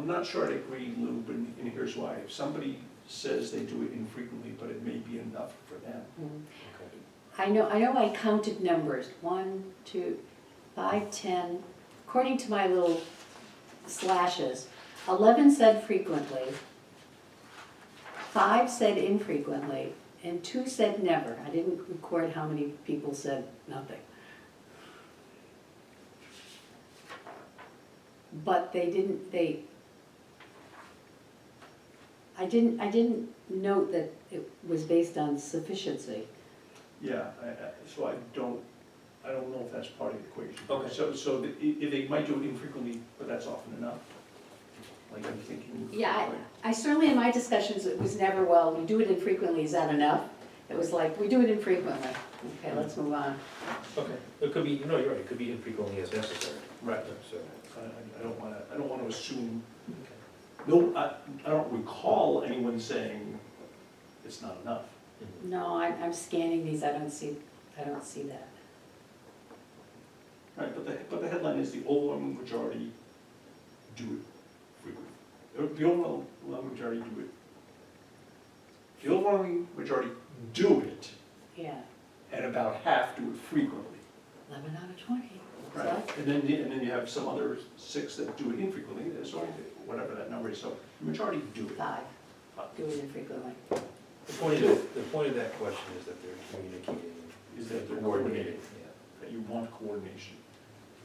I'm not sure I'd agree, Lou, but and here's why. If somebody says they do it infrequently, but it may be enough for them. Okay. I know I counted numbers, 1, 2, 5, 10, according to my little slashes. 11 said frequently, 5 said infrequently, and 2 said never. I didn't record how many people said nothing. But I didn't note that it was based on sufficiency. Yeah, so I don't know if that's part of the equation. Okay. So they might do it infrequently, but that's often enough. Like I'm thinking. Yeah, I certainly in my discussions, it was never, well, we do it infrequently, is that enough? It was like, we do it infrequently. Okay, let's move on. Okay, it could be, no, you're right, it could be infrequently as necessary. Right. So, I don't want to assume. No, I don't recall anyone saying it's not enough. No, I'm scanning these, I don't see that. Right, but the headline is the overwhelming majority do it frequently. The overwhelming majority do it. The overwhelming majority do it, Yeah, and about half do it frequently. 11 out of 20. Right, and then you have some other 6 that do it infrequently, so whatever that number is, so the majority do it. 5 do it infrequently. the point of that question is that they're communicating. Is that they're coordinating. coordinating, that you want coordination.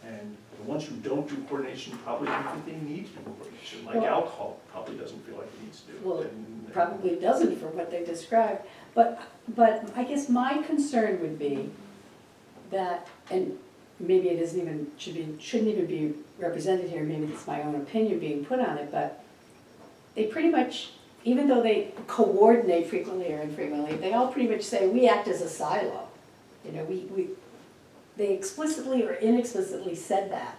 And the ones who don't do coordination probably don't think they need to do coordination, like Well- alcohol probably doesn't feel like it needs to do it. Well, And- probably doesn't for what they described, but I guess my concern would be that, and maybe it isn't even, shouldn't even be represented here, maybe it's my own opinion being put on it, but they pretty much, even though they coordinate frequently or infrequently, they all pretty much say, we act as a silo. You know, they explicitly or inexplicitly said that,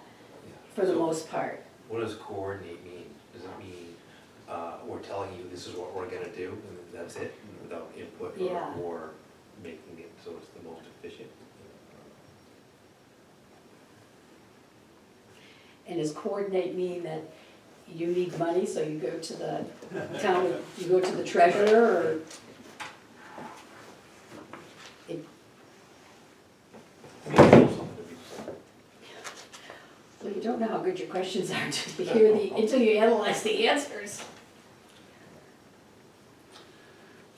for the So, most part. what does coordinate mean? Does it mean, we're telling you this is what we're gonna do, and that's it, without input Yeah. or making it so it's the most efficient? And does coordinate mean that you need money, so you go to the town, you go to the treasurer, or? It- Well, you don't know how good your questions are until you analyze the answers.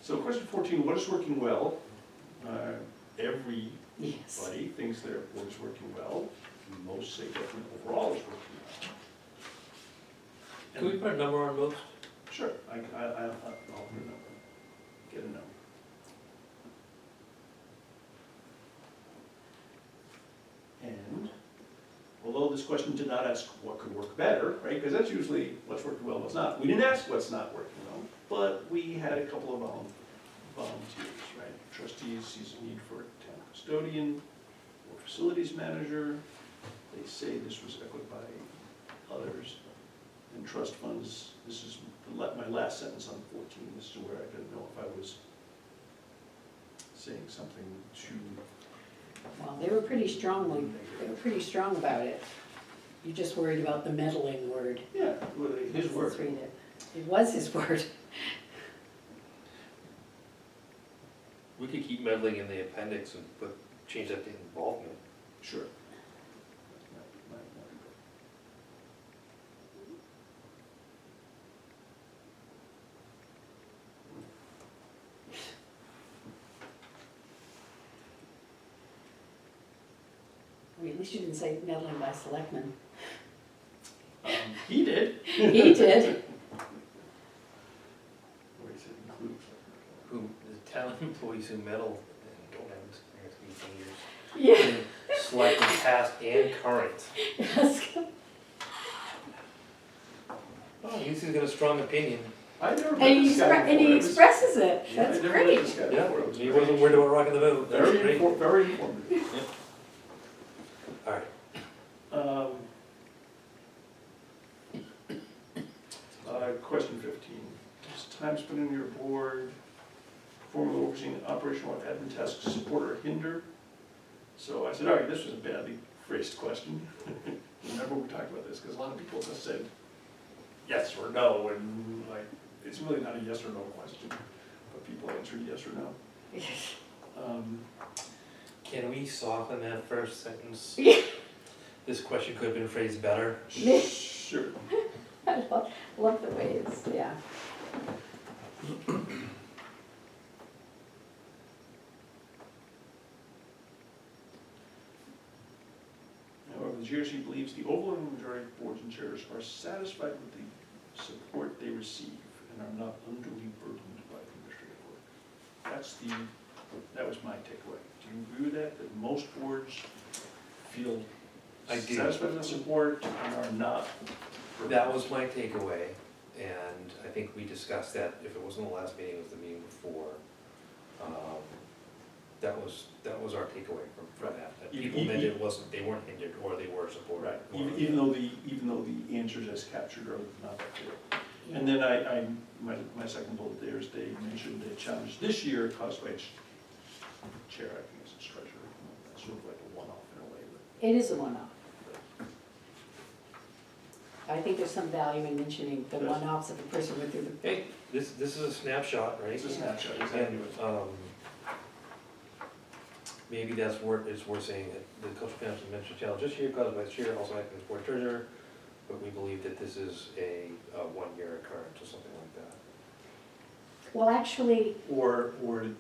So question 14, what is working well? Everybody Yes. thinks their board is working well. Most say definitely overall is working well. Can we put a number on most? Sure, I'll put a number, get a number. And although this question did not ask what could work better, right, because that's usually what's working well, what's not. We didn't ask what's not working well, but we had a couple of volunteers, right? Trustees sees a need for a town custodian or facilities manager. They say this was echoed by others. And trust funds, this is my last sentence on 14, this is where I didn't know if I was saying something too. Well, they were pretty strong about it. You're just worried about the meddling word. Yeah, well, his word. Let's read it. It was his word. We could keep meddling in the appendix and change that to involvement. Sure. I mean, at least you didn't say meddling by selectmen. He did. He did. Or he said include. Who, the town employees who meddle and don't have experience in Yeah. years. Selecting past and current. Yes. Oh, at least he's got a strong opinion. I never met And this guy he before. expresses it. Yeah, That's I never met great. this guy Yeah, before. It was he great. wasn't worried about rocking the boat. That's great. Very informative. All right. Question 15. Does time spent in your board, formally overseeing operational or admin tasks, support or hinder? So I said, all right, this was a badly phrased question. Remember we talked about this, because a lot of people just said yes or or no, and like, it's really not a yes or no question, but people answer yes or no. Can we soften that first sentence? This question could have been phrased better. Sure. I love the way it's, yeah. However, the GRC believes the overwhelming majority of boards and chairs are satisfied with the support they receive and are not unduly burdened by administrative work. That was my takeaway. Do you agree with that? That most boards feel I do. satisfied with the support and are not burdened? That was my takeaway, and I think we discussed that, if it wasn't the last meeting, it was the meeting before. That was our takeaway from that people meant it wasn't, they weren't hindered, or they were supported. Right, even though the answers as captured are not that clear. Yeah. And then my second bullet there is they mentioned a challenge this year caused by chair acting as its treasurer. That's sort of like a one-off in a way. It is a one-off. I think there's some value in mentioning the Yes. one-offs of the person went through the. Hey, this is a snapshot, right? It's a snapshot, exactly. And, maybe it's worth saying that the cultural family administration challenge this year caused by the chair also acting as board treasurer, but we believe that this is a one-year occurrence or something like that. Well, actually, Or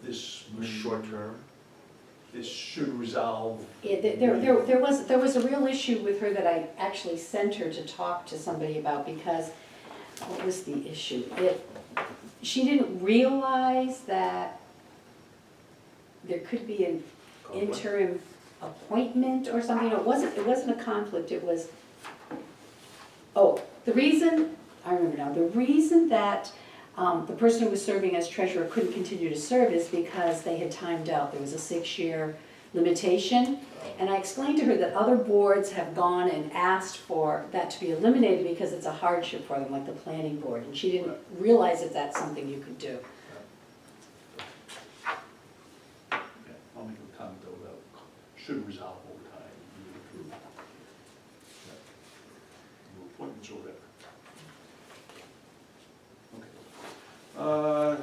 this. Short term. This should resolve. there was a real issue with her that I actually sent her to talk to somebody about, because what was the issue? She didn't realize that there could be an interim appointment or something. It wasn't a conflict, it was, the reason, I remember now, the reason that the person who was serving as treasurer couldn't continue to serve is because they had timed out. There was a 6-year limitation. And I explained to her that other boards have gone and asked for that to be eliminated because it's a hardship for them, like the planning board. And she didn't realize that that's something you could do. I'll make a comment though about should resolve over time. Appointments or whatever.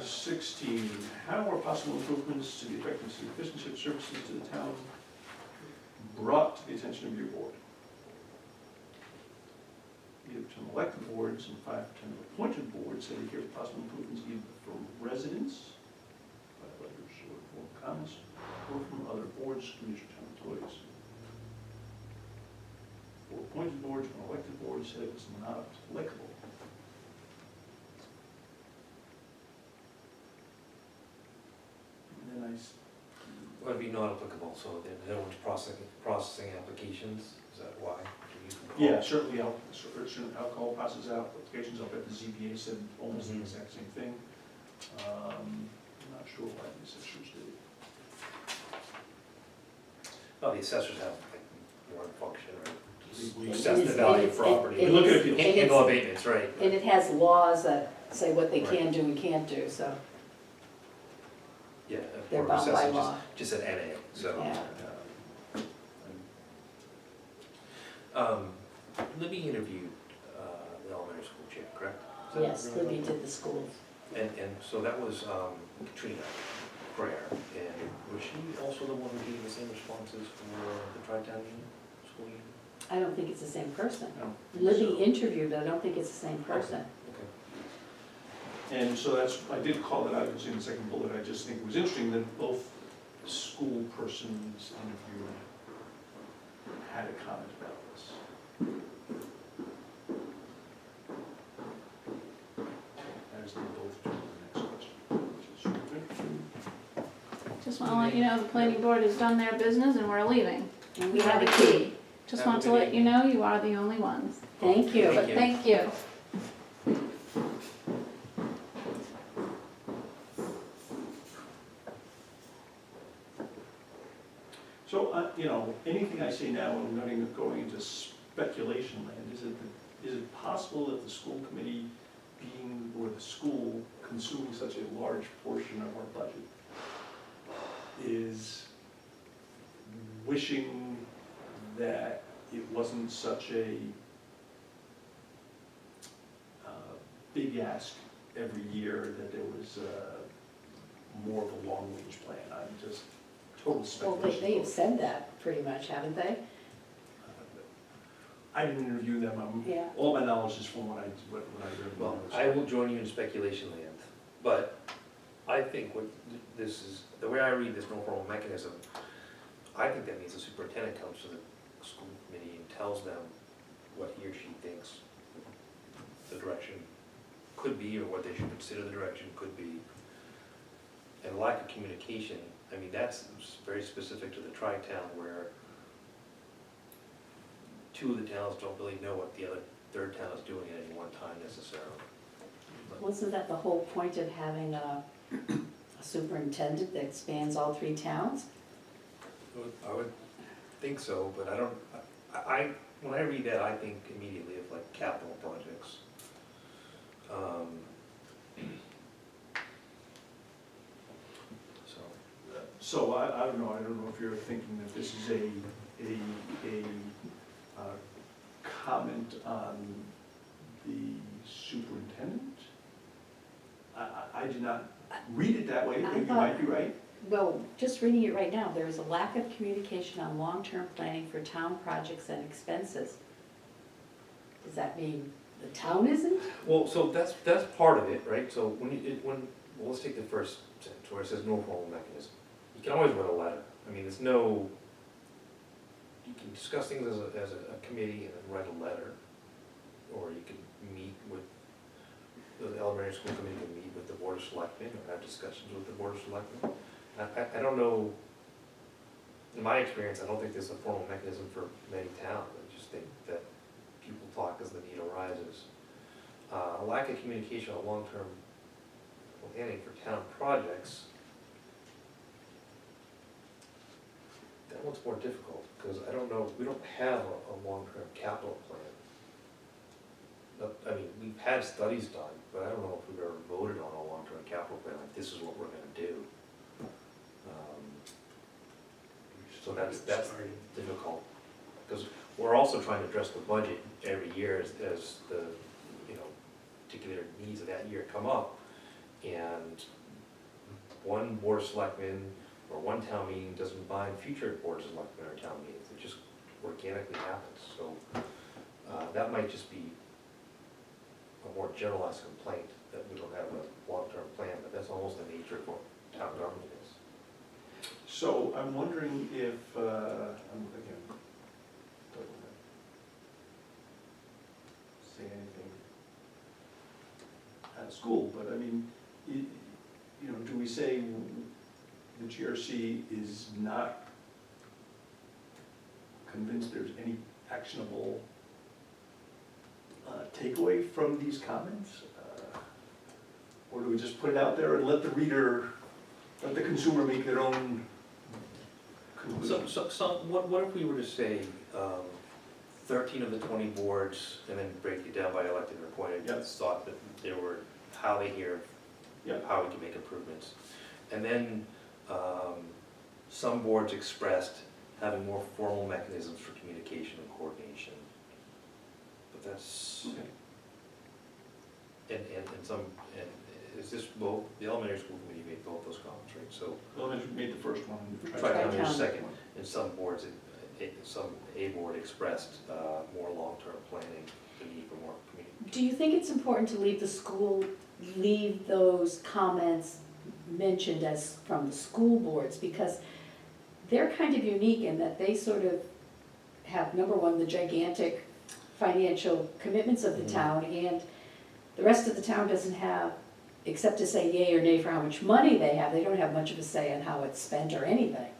16, how are possible improvements to the effectiveness and efficiency of services to the town brought to the attention of your board? Either from elected boards and 5 to 10 appointed boards, say here possible improvements either from residents, by letters or form comments, or from other boards, committees, or town employees. For appointed boards and elected boards, said it was not applicable. And then Would be not applicable, so that no one's processing applications, is that why? yeah, certainly alcohol passes out, applications up at the ZBA said almost the exact same thing. I'm not sure why the assessors did it. Oh, the assessors have like one function, right? We Assess the value of property. We look at appeals. Handle abatements, right? And it has laws that say what they Right. can do and can't do, so Yeah. they're or bound by assessors law. Just an NA, so. Yeah. Libby interviewed the elementary school chair, correct? Is that Yes, right? Libby did the schools. And so that was Katrina Prayer, and was she also the one who gave the same responses for the Tri-Town Union, school union? I don't think it's the same person. No. Libby interviewed, I don't think it's the same person. Okay. And so I did call it out, it was in the second bullet, I just think it was interesting that both school persons interviewed had a comment about this. As they both do the next question, which is sort of interesting. Just want to let you know, the planning board has done their business and we're leaving. And We have a key. Just Have a want to good let you know, you are the only ones. Thank you. But thank you. So, anything I say now, I'm not even going into speculation land. Is it possible that the school committee being, or the school consuming such a large portion of our budget is wishing that it wasn't such a big ask every year that there was more of a long-range plan. I'm just total Well, speculation. they have said that pretty much, haven't they? I didn't interview them. Yeah. All my knowledge is from what I read. Well, I will join you in speculation land, but I think what this is, the way I read this no formal mechanism, I think that means the superintendent comes to the school committee and tells them what he or she thinks the direction could be, or what they should consider the direction could be. And lack of communication, I mean, that's very specific to the tri-town, where two of the towns don't really know what the other third town is doing at any one time necessarily. But- Wasn't that the whole point of having a superintendent that spans all three towns? I would think so, but I don't, when I read that, I think immediately of like capital projects. So, So I don't know if you're thinking that this is a comment on the superintendent? I did not read it that way, I but you thought- might be right. Well, just reading it right now, there is a lack of communication on long-term planning for town projects and expenses. Does that mean the town isn't? well, so that's part of it, right? So well, let's take the first sentence where it says no formal mechanism. You can always write a letter. I mean, there's no, you can discuss things as a committee and then write a letter. Or you can meet with, the elementary school committee can meet with the board of selectmen or have discussions with the board of selectmen. I don't know, in my experience, I don't think there's a formal mechanism for many towns. I just think that people talk as the need arises. A lack of communication on long-term planning for town projects, that one's more difficult, because I don't know, we don't have a long-term capital plan. I mean, we've had studies done, but I don't know if we've ever voted on a long-term capital plan, like this is what we're gonna do. So that's difficult, because we're also trying to address the budget every year as the, you know, particular needs of that year come up. And one board of selectmen or one town meeting doesn't bind future boards of selectmen or town meetings, it just organically happens. So that might just be a more generalized complaint, that we don't have a long-term plan, but that's almost the nature of what town government is. So I'm wondering if, again, don't want to say anything out of school, but I mean, you know, do we say the GRC is not convinced there's any actionable takeaway from these comments? Or do we just put it out there and let the reader, let the consumer make their own conclusion? What if we were to say 13 of the 20 boards, and then break it down by elected or appointed, Yep. thought that there were, how they hear, Yep. how we can make improvements. And then some boards expressed having more formal mechanisms for communication and coordination. But that's, Okay. and is this both, the elementary school committee made both those comments, right? So, Elementary made the first one. Tri-town made the Tri-town. second, and some boards, a board expressed more long-term planning, the need for more community. Do you think it's important to leave those comments mentioned as from the school boards? Because they're kind of unique in that they sort of have, number one, the gigantic financial commitments of the Mhm. town, and the rest of the town doesn't have, except to say yay or nay for how much money they don't have much of a say on how it's spent or anything.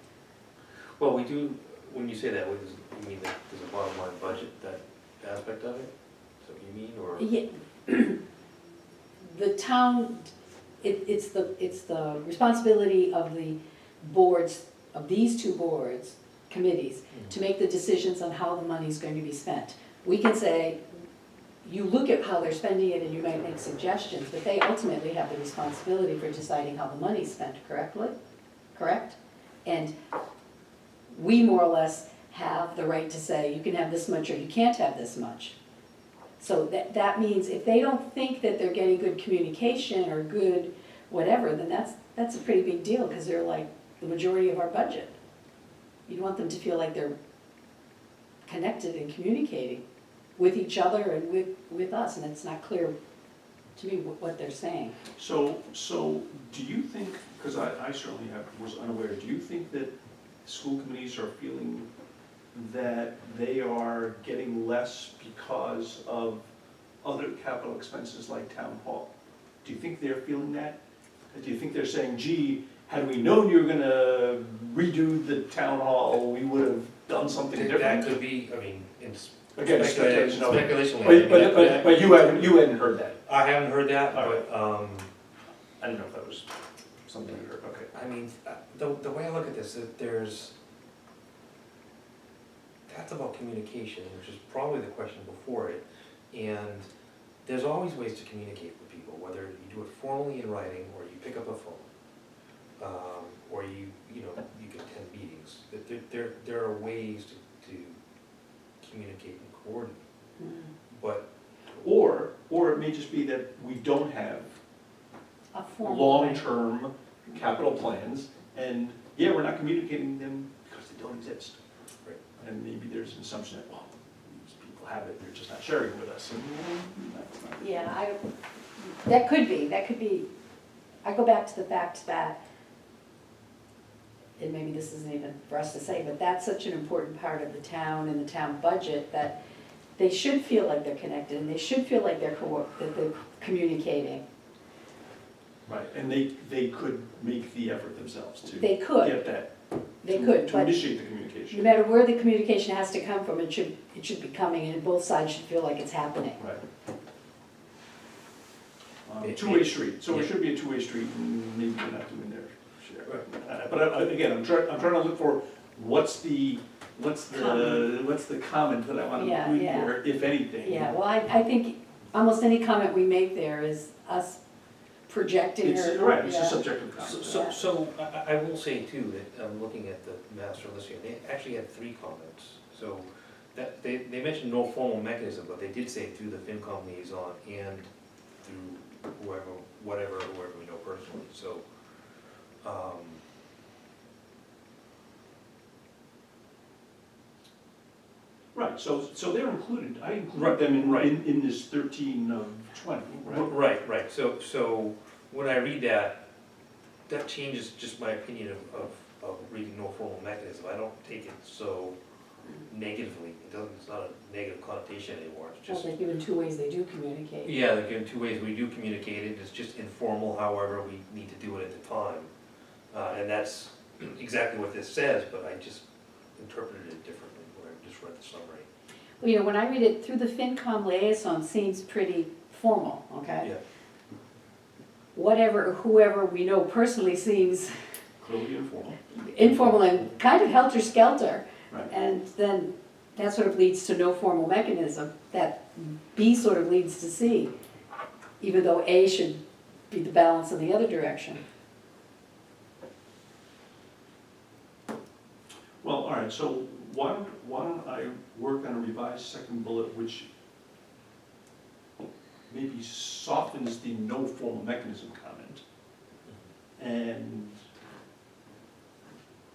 Well, we do, when you say that, what does, you mean that there's a bottom line budget, that aspect of it? Is that what you mean, or? Yeah, the town, it's the responsibility of the boards, of these two boards, committees, to make the decisions on how the money's going to be spent. We can say, you look at how they're spending it and you might make suggestions, but they ultimately have the responsibility for deciding how the money's spent correct? And we more or less have the right to say, you can have this much or you can't have this much. So that means if they don't think that they're getting good communication or good whatever, then that's a pretty big deal, because they're like the majority of our budget. You want them to feel like they're connected and communicating with each other and with us, and it's not clear to me what they're saying. So do you think, because I certainly was unaware, do you think that school committees are feeling that they are getting less because of other capital expenses like town hall? Do you think they're feeling that? Do you think they're saying, gee, had we known you were gonna redo the town hall, we would have done something That different? could be, I mean, it's Again, speculation. speculation. Speculation. But you hadn't heard that? I haven't heard that, All right. but, I didn't know if that was something you heard, okay. I mean, the way I look at this, that's about communication, which is probably the question before it. And there's always ways to communicate with people, whether you do it formally in writing, or you pick up a phone, or you can attend meetings. There are ways to communicate and coordinate, but. Or it may just be that we don't have A formal way. long-term capital plans, and yeah, we're not communicating them because they don't exist. Right. And maybe there's an assumption that, well, these people have it, they're just not sharing with us, and that's not. Yeah, that could be, I go back to the fact that, and maybe this isn't even for us to say, but that's such an important part of the town and the town budget, that they should feel like they're connected, and they should feel like they're communicating. Right, and they could make the effort themselves to They could. get that, They to could, but initiate the no communication. matter where the communication has to come from, it should be coming, and both sides should feel like it's happening. Right. It- Two-way street, so it yeah. should be a two-way street, and maybe they're not doing their share. Right. But again, I'm trying to look for what's the comment that I want to Yeah, include yeah. here, if anything. Yeah, well, I think almost any comment we make there is us projecting It's, or. right, it's a yeah. subjective comment. So I will say too, that I'm looking at the master list here, they actually had 3 comments. So that, they mentioned no formal mechanism, but they did say through the FinCom liaison and through whoever we know personally, so. Right, so they're included, I Right, included them right. in this 13 of 20, right? Right, so when I read that, that changes just my opinion of reading no formal mechanism. I don't take it so negatively, it's not a negative connotation anymore, it's Well, just. they've given 2 ways they do communicate. Yeah, they're given 2 ways, we do communicate it, it's just informal, however we need to do it at the time. And that's exactly what this says, but I just interpreted it differently when I just read the summary. Well, when I read it through the FinCom liaison, seems pretty formal, okay? Yeah. Whoever we know personally seems Clearly informal. informal and kind of helter-skelter. Right. And then that sort of leads to no formal mechanism, that B sort of leads to C, even though A should be the balance in the other direction. Well, all right, so why don't I work on a revised second bullet, which maybe softens the no formal mechanism comment and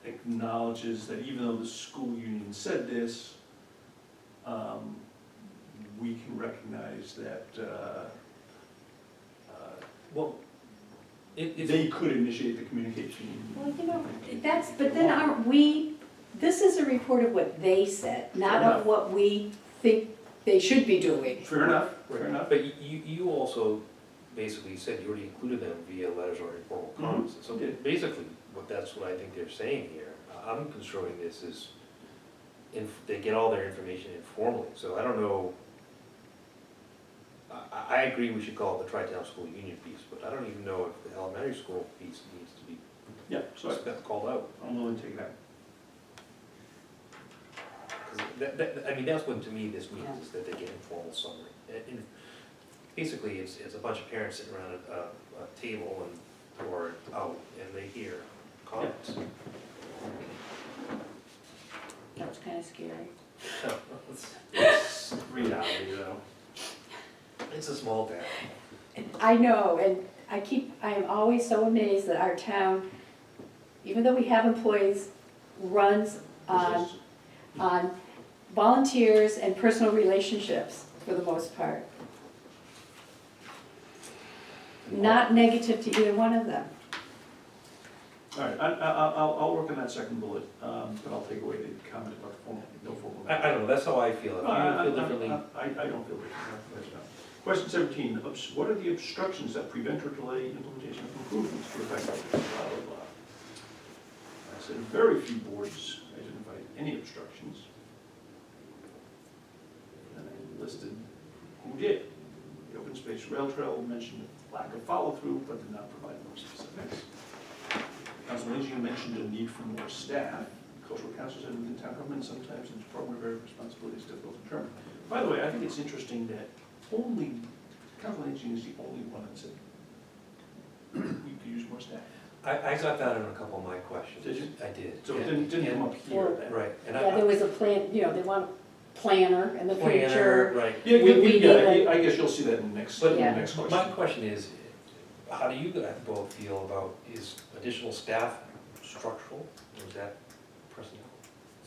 acknowledges that even though the school union said this, we can recognize that Well, it's. they could initiate the communication. Well, but then aren't we, this is a report of what they said, not Fair of enough. what we think they should be doing. Fair enough, fair enough. But you also basically said you already included them via letters or informal comments. So did. basically, that's what I think they're saying here. I'm construing this as, they get all their information informally, so I don't know. I agree we should call it the Tri-Town School Union piece, but I don't even know if the elementary school piece needs to be Yeah, so called out. I'm willing to take that. 'Cause I mean, that's what to me this means, is that they get informal summary. And basically, it's a bunch of parents sitting around a table or out, and they hear comments. That was kind of scary. It's reality, though. It's a small town. I know, and I am always so amazed that our town, even though we have employees, runs on volunteers and personal relationships for the most part. Not negative to either one of them. All right, I'll work on that second bullet, but I'll take away the comment about the formal, no formal. I don't know, that's how I feel. If you feel differently. I don't feel differently. That's fine. Question 17, what are the obstructions that prevent or delay implementation of improvements to effective blah, blah, blah? I said very few boards identified any obstructions. And I listed who did. The open space rail trail mentioned lack of follow-through, but did not provide more specifics. Council on Aging mentioned a need for more staff. Cultural councils and within town government, sometimes the department of area responsibility is difficult to determine. By the way, I think it's interesting that only, Council on Aging is the only one that said we could use more staff. I got that in a couple of my questions. Did you? I did. So it didn't come up here Well, then. Right, and Yeah, there was a plan, you know, they want a planner in the planner, future. right. Yeah, We yeah, I guess you'll see that in the next, But in the Yeah. next question. my question is, how do you guys both feel about, is additional staff structural, or is that personnel?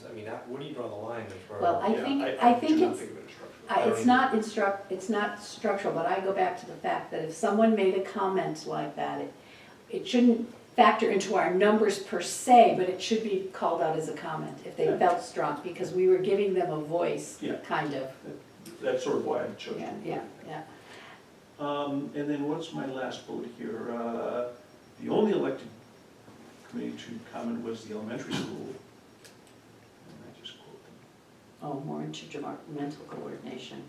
I mean, where do you draw the line as far as? Well, I Yeah, think do it's, not think of it as structural. it's not structural, but I go back to the fact that if someone made a comment like that, it shouldn't factor into our numbers per se, but it should be called out as a comment if they Yeah. felt strong, because we were giving them a voice, Yeah. kind of. That's sort of why I chose it. Yeah. And then what's my last bullet here? The only elected committee to comment was the elementary school. And I just quote them. Oh, more interdepartmental coordination.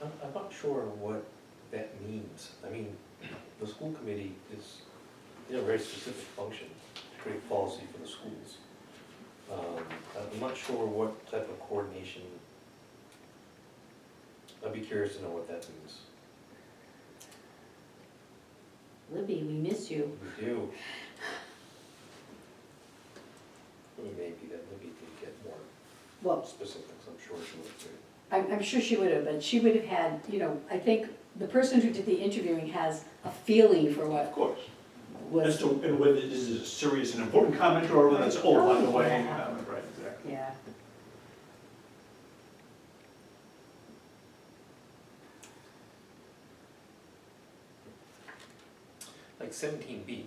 I'm not sure what that means. I mean, the school committee is, a very specific function, to create policy for the schools. I'm not sure what type of coordination. I'd be curious to know what that means. Libby, we miss you. We do. I mean, maybe that Libby could get more Well, specifics, I'm sure she would too. I'm sure she would have, but she would have had, you know, I think the person who did the interviewing has a feeling for Of what course. was. As to, and whether this is a serious and important comment or whether it's, oh, by the way, Yeah. comment, right, exactly. Yeah. Like 17B,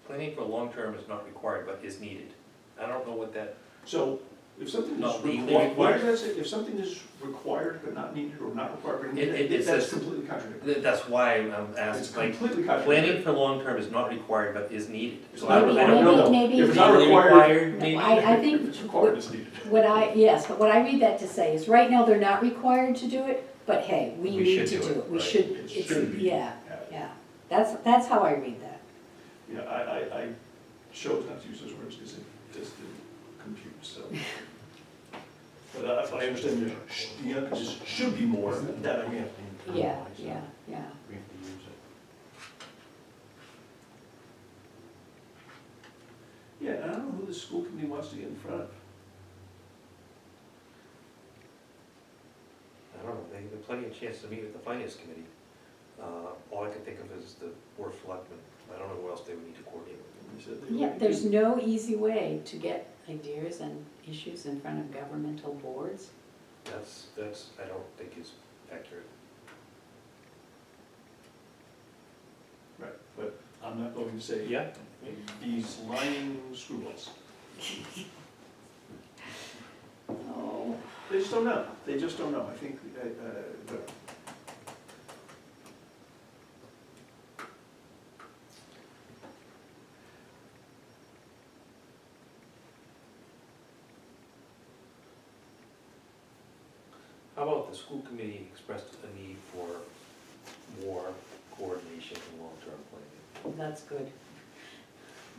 planning for long-term is not required but is needed. I don't know what that, So if something is Not legally required, why required. does that say, if something is required but not needed or not required but It needed, that's says- completely contradictory. that's why I'm It's asking, like, completely contradictory. planning for long-term is not required but is needed. So Maybe- I don't know. maybe- If it's not Legally required, maybe? I think if it's required, it's needed. yes, but what I read that to say is, right now, they're not required to do it, but hey, we We need should to do do it, it. We right. should, It it's, should be. yeah, yeah. That's how I read that. Yeah, I chose not to use those words because it just didn't compute, so. But I understand the emphasis should be more, that I mean. Yeah. We have to use it. Yeah, and I don't know who the school committee wants to get in front of. I don't know, they have plenty of chance to meet with the finance committee. All I can think of is the board of selectmen. I don't know who else they would need to coordinate with. They said they Yeah, would there's do- no easy way to get ideas and issues in front of governmental boards. That's, I don't think is accurate. Right, but I'm not going to say. Yeah. These lying screwballs. Oh, They just don't know, they just don't know, I think, How about the school committee expressed a need for more coordination and long-term planning? that's good.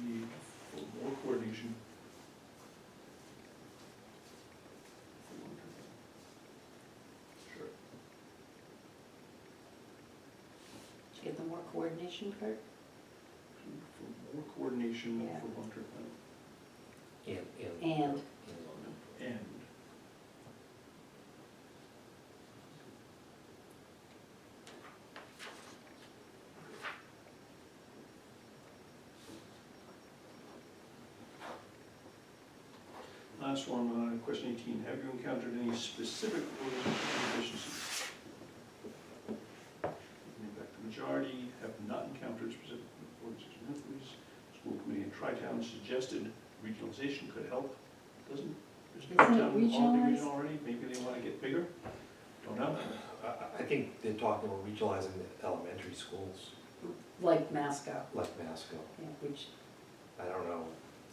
need for more coordination. Sure. Did you get the more coordination part? For more coordination Yeah. for long-term planning. And, And last one, question 18, have you encountered any specific organizational deficiencies? Going back to majority, have not encountered specific organizational deficiencies. School committee in Tri-Town suggested regionalization could help. Isn't Tri-Town already regionalized? regional already? Maybe they want to get bigger? Don't know. I think they're talking about regionalizing the elementary schools, Like Masco, like Masco. yeah, which, I don't know,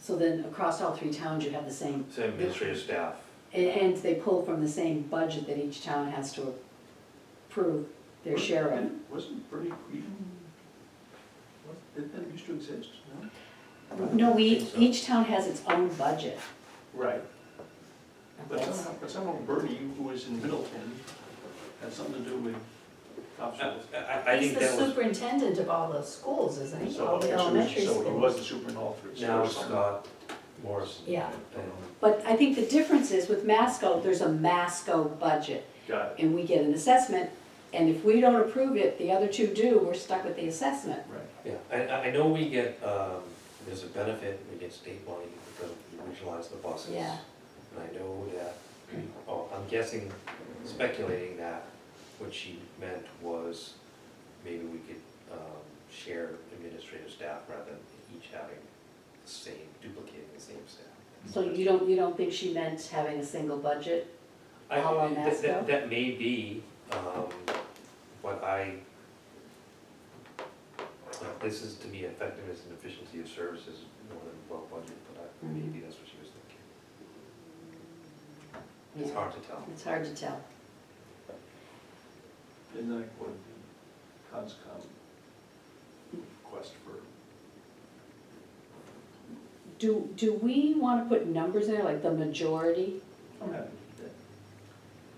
so then across all three towns you have the same, same administrative staff. and they pull from the same budget that each town has to approve their share of. Wasn't Bernie Creedon, did that used to exist? No? No, I think so. each town has its own budget. Right. But That's- somehow Bernie, who was in Middleton, had something to do with Topsfield. I He's think the that was, superintendent of all the schools, isn't he? So All the elementary So he was schools. the superintendent for the now it's Scott Morrison. Yeah. And But I think the difference is with Masco, there's a Masco budget, Got it, and we get an assessment, and if we don't approve it, the other two do, we're stuck with the assessment. right. Yeah, I know we get, there's a benefit, we get state money because we regionalize the buses. Yeah. And I know that, oh, I'm guessing, speculating that what she meant was maybe we could share administrative staff rather than each having the same, duplicating the same staff. So you don't think she meant having a single budget? I- a la that- Masco? That may be, but this is to me effectiveness and efficiency of services more than well budget, but maybe that's what she was thinking. It's Yeah. hard to tell. It's hard to tell. And then I quoted the CONSCOM request for, Do we want to put numbers in there, like the majority? I'm happy to do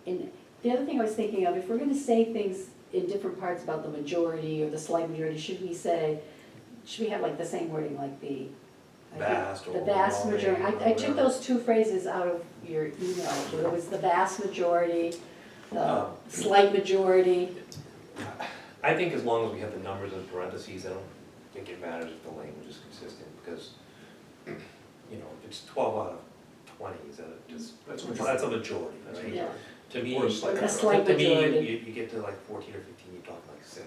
that. And the other thing I was thinking of, if we're gonna say things in different parts about the majority or the slight majority, should we have like the same wording, like the? I think Vast or The vast majority, I overwhelming, took whatever. those two phrases out of your email, it was the vast majority, the slight majority. I think as long as we have the numbers in parentheses, I don't think it matters if the language is consistent, because, you know, if it's 12 out of 20, is that That's a that's a majority, That's a right? Yeah. To me, Or a slight A slight to me, majority. you get to like 14 or 15, you're talking like 70%,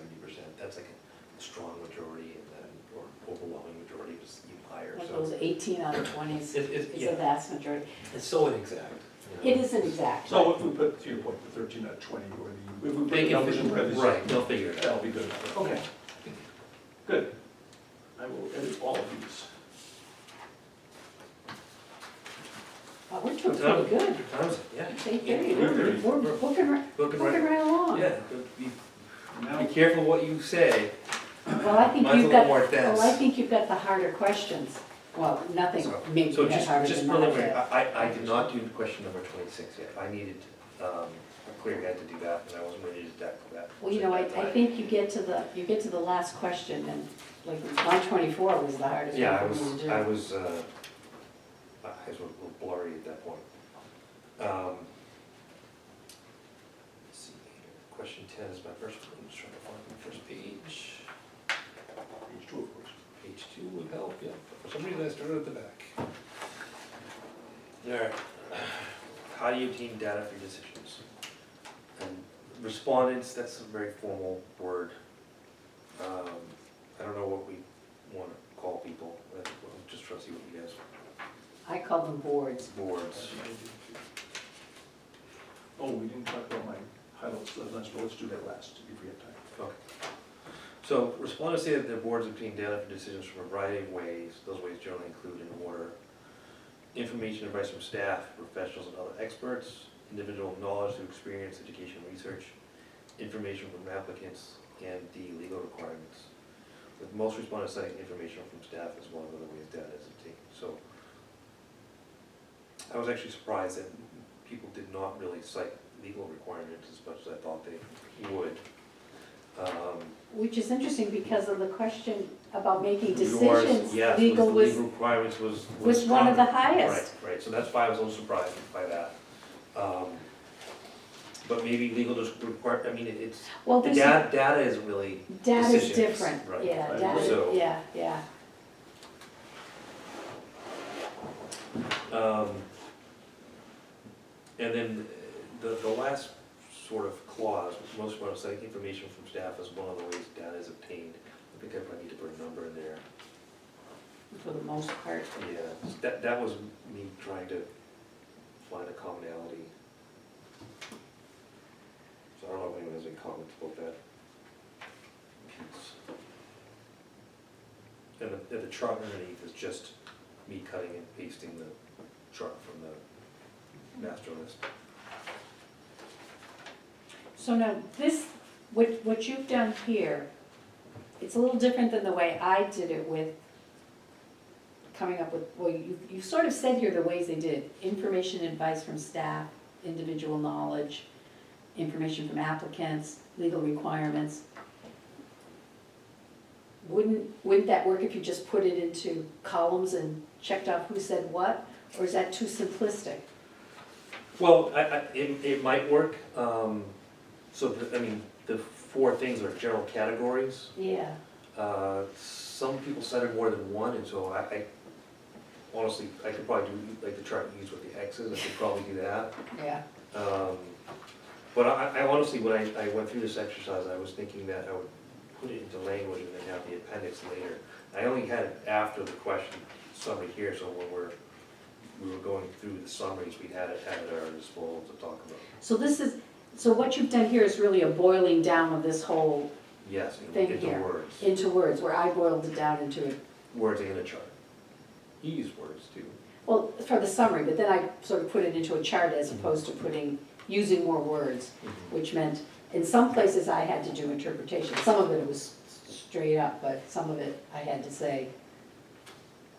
that's like a strong majority, and then, or overwhelming majority is even higher, Like so. those 18 out of 20s is Yeah. a vast majority. It's so inexact. It isn't exact. So if we put, to your point, the 13 out of 20, or the, if we put the numbers in parentheses. Right, they'll figure it out. That'll be good enough. Okay. Good. I will edit all of these. We're doing pretty good. Times, yeah. It's 8:30, Yeah, we're booking Looking right right, along. yeah, be Now, careful what you say. Well, I think Mine's a you've little got, more dense. well, I think you've got the harder questions. Well, nothing So- maybe So that's harder just than mine. preliminary, but- I did not do question number 26 yet. I needed a clear head to do that, and I wasn't ready to tackle that. Well, you know, I think you get to the last question, and like my 24 was the hardest Yeah, one for me to do. I was a little blurry at that point. Let's see here, question 10 is my first one, I'm just trying to find my first page. page 2, of course. Page 2 would help, yeah, for some reason I started at the back. Alright, how do you obtain data for your decisions? And respondents, that's a very formal word. I don't know what we want to call people, I'm just trying to see what you guys, I call them boards. boards. Oh, we didn't talk about my highlights, let's do that last, if we have time. Okay. So respondents say that their boards obtain data for decisions from a variety of ways. Those ways generally include in order: information and advice from staff, professionals and other experts, individual knowledge through experience, education, research, information from applicants, and the legal requirements. With most respondents citing information from staff as one of the ways data is obtained. So I was actually surprised that people did not really cite legal requirements as much as I thought they would. Which is interesting because of the question about making Yours, decisions, yes, legal the was, legal requirements was one of the stronger. highest. Right, so that's why I was a little surprised by that. But maybe legal just require, I mean, it's, Well, the there's, data isn't really data is decisions, different, right, yeah, right. data, So- yeah. And then the last sort of clause, most want to say information from staff is one of the ways data is obtained. I think I probably need to put a number in there. For the most part. Yeah, that was me trying to find a commonality. So I don't know if anyone has any comments about that piece. And the chart underneath is just me cutting and pasting the chart from the master list. So now, this, what you've done here, it's a little different than the way I did it with coming up with, well, you sort of said here the ways they did it. Information and advice from staff, individual knowledge, information from applicants, legal requirements. Wouldn't that work if you just put it into columns and checked off who said what? Or is that too simplistic? Well, it might work. So, the four things are general categories. Yeah. Some people cited more than one, and so I honestly, I could probably do like the chart you use with the X's, I could probably do that. Yeah. But I honestly, when I went through this exercise, I was thinking that I would put it into language and then have the appendix later. I only had it after the question summary here, so when we were going through the summaries, we had it at our disposal to talk about. So what you've done here is really a boiling down of this whole Yes, thing into here. words. Into words, where I boiled it down into, Words in a chart. You use words too. well, for the summary, but then I sort of put it into a chart as opposed to using more words, which meant, in some places I had to do interpretation. Some of it was straight up, but some of it I had to say,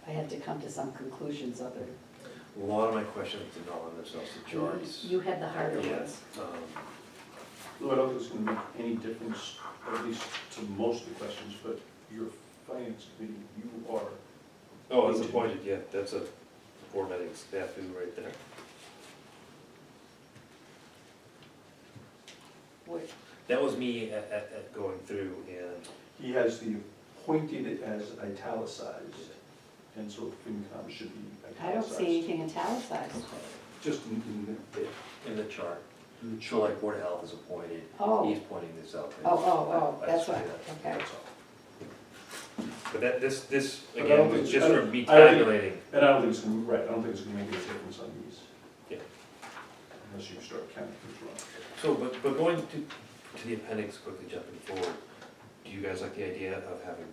I had to come to some conclusions of it. A lot of my questions did not lend themselves to charts. You had the harder Yes. ones. Well, I don't think it's gonna make any difference, at least to most of the questions, but your finance committee, you are, Oh, that's appointed, yeah, that's a formatting snafu right there. Which- That was me at going through and, he has the appointed as italicized, and so FinCom should be I don't italicized. see anything italicized. Just in the bit. In the chart, so like Board of Health is appointed, Oh, he's pointing this out. that's what, yeah, okay. that's all. But this But I again, don't was think- just I for don't- me I don't think- tabulating. And I don't think it's gonna, right, I don't think it's gonna make any difference on these. Yeah. Unless you start counting things wrong. So, but going to the appendix, quickly jumping forward, do you guys like the idea of having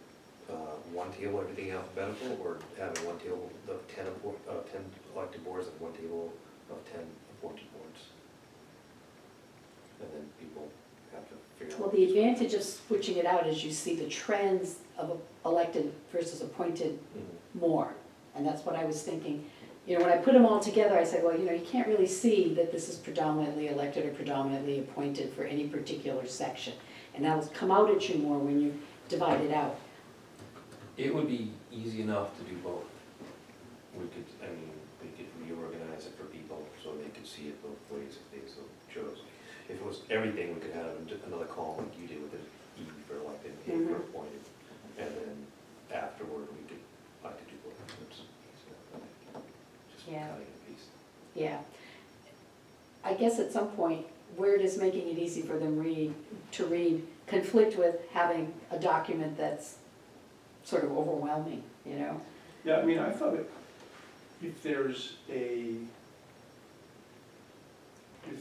one table, everything alphabetical, or having one table of 10 elected boards and one table of 10 appointed boards? And then people have to figure out. Well, the advantage of switching it out is you see the trends of elected versus appointed Mhm. more. And that's what I was thinking. You know, when I put them all together, I said, well, you can't really see that this is predominantly elected or predominantly appointed for any particular section. And that'll come out at you more when you divide it out. It would be easy enough to do both. We could reorganize it for people so they could see it both ways if they so chose. If it was everything, we could have another column like you did with the E for elected and A for Mhm. appointed. And then afterward, I could do both. It's easier. Just Yeah. cutting and pasting. Yeah. I guess at some point, where does making it easy for them to read conflict with having a document that's sort of overwhelming, Yeah, I mean, I thought if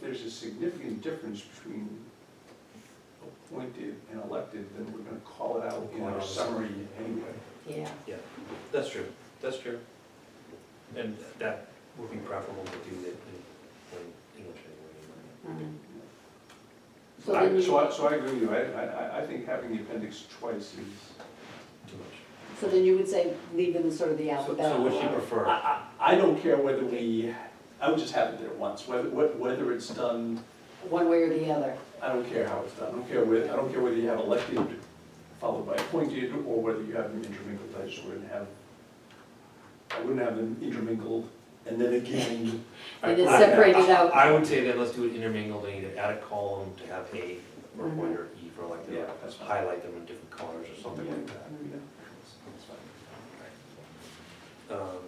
there's a significant difference between appointed and elected, then we're gonna call it out in our summary anyway. Yeah. Yeah, that's true, that's true. And that would be preferable to do that in plain English anyway. Mhm. So then you, So I agree with you, I think having the appendix twice is, Too much. so then you would say leave in sort of the So alphabetical. which you prefer? I don't care whether I would just have it there once, whether it's done, One way or the other. I don't care how it's done, I don't care whether you have elected followed by appointed, or whether you have them intermingled, I wouldn't have them intermingled, and then again. And then separate it out. I would say then let's do it intermingled and either add a column to have A for Mhm. appointed or E for elected, Yeah, or that's fine. highlight them in different colors or something like that. Mhm. That's fine.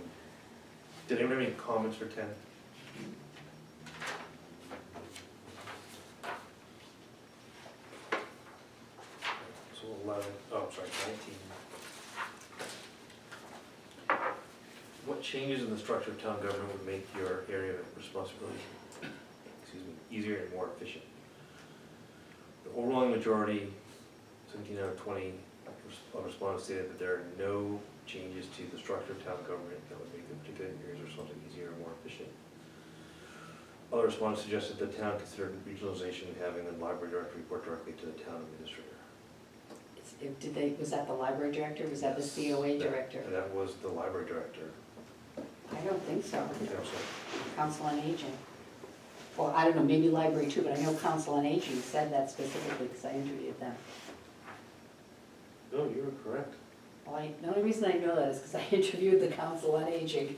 Did anyone have any comments for 10? 11, oh, I'm sorry, 19. What changes in the structure of town government would make your area of responsibility, excuse me, easier and more efficient? The overwhelming majority, 17 out of 20 of respondents stated that there are no changes to the structure of town government that would make the particular areas of responsibility easier and more efficient. Other respondents suggested the town considered regionalization having a library director report directly to the town administrator. Was that the library director, was that the COA director? That was the library director. I don't think so. Yeah, so Council on Aging. Well, I don't know, maybe library too, but I know Council on Aging said that specifically because I interviewed them. No, you were correct. Well, the only reason I know that is because I interviewed the Council on Aging.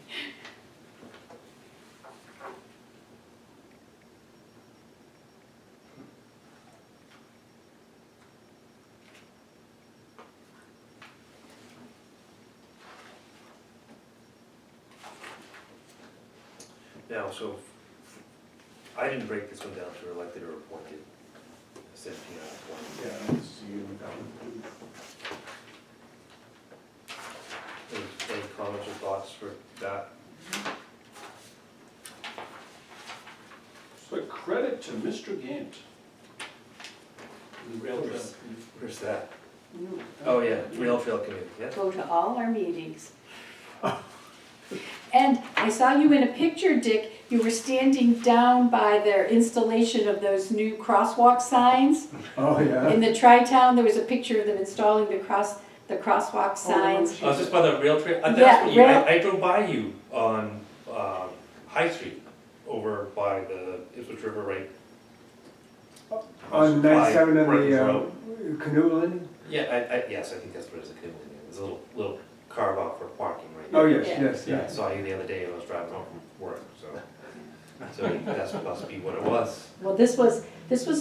Now, so I didn't break this one down to elected or appointed, 17 out of 20. Yeah, it's you and that one. Any comments or thoughts for that? So credit to Mr. Gant. The rail trail. Where's that? Oh, yeah, Rail Trail Committee, yeah. Go to all our meetings. And I saw you in a picture, Dick, you were standing down by their installation of those new crosswalk signs. Oh, yeah. In the Tri-Town, there was a picture of them installing the crosswalk signs. Oh, is this by the rail trail? Yeah, That's what you, rail- I drove by you on High Street, over by the Ipswich River, right? On By 97 and Brighton's the Road. canoe landing? Yeah, yes, I think that's what it is, a canoe. There's a little carve out for parking right Oh, there. yes, Yeah. yes, Yeah, I yes. saw you the other day when I was driving home from work, so that must be what it was. Well, this was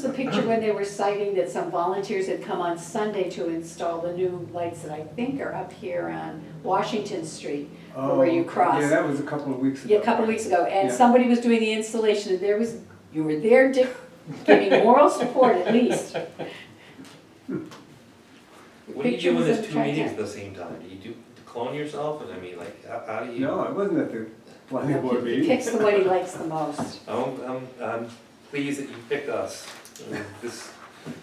the picture when they were citing that some volunteers had come on Sunday to install the new lights that I think are up here on Washington Street, where you okay. cross. Yeah, that was a couple of weeks ago. Yeah, a couple of weeks ago, and Yeah. somebody was doing the installation, and you were there, Dick, giving moral support at least. What do you do Pictures when there's of two Tri-Town. meetings at the same time? Do you clone yourself? And I mean, like, how do you? No, I wasn't at the planning board He meeting. picks the one he likes the most. I'm pleased that you picked us. This is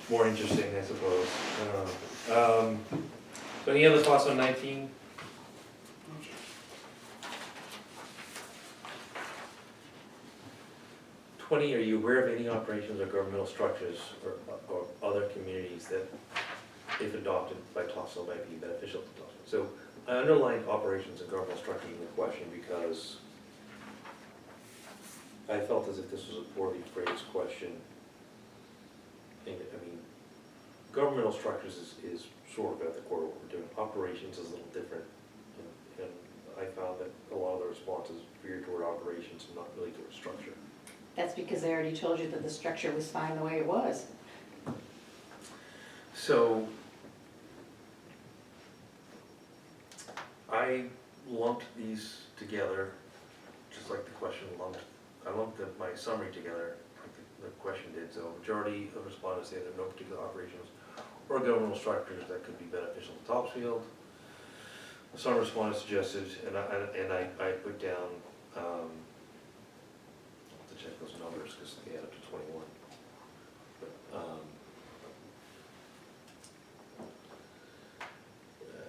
more interesting, I suppose. So any other thoughts on 19? Are you aware of any operations or governmental structures or other communities that, if adopted by Topsfield, might be beneficial to Topsfield? So I underlined operations and governmental structures in the question because I felt as if this was a poorly phrased question. And, I mean, governmental structures is sort of at the core of what we're doing. Operations is a little different. And I found that a lot of the responses veered toward operations and not really toward structure. That's because I already told you that the structure was fine the way it was. So I lumped these together, just like the question lumped, I lumped my summary together, like the question did. So majority of respondents say there are no particular operations or governmental structures that could be beneficial to Topsfield. Some respondents suggested, and I put down, to check those numbers because they add up to 21. But,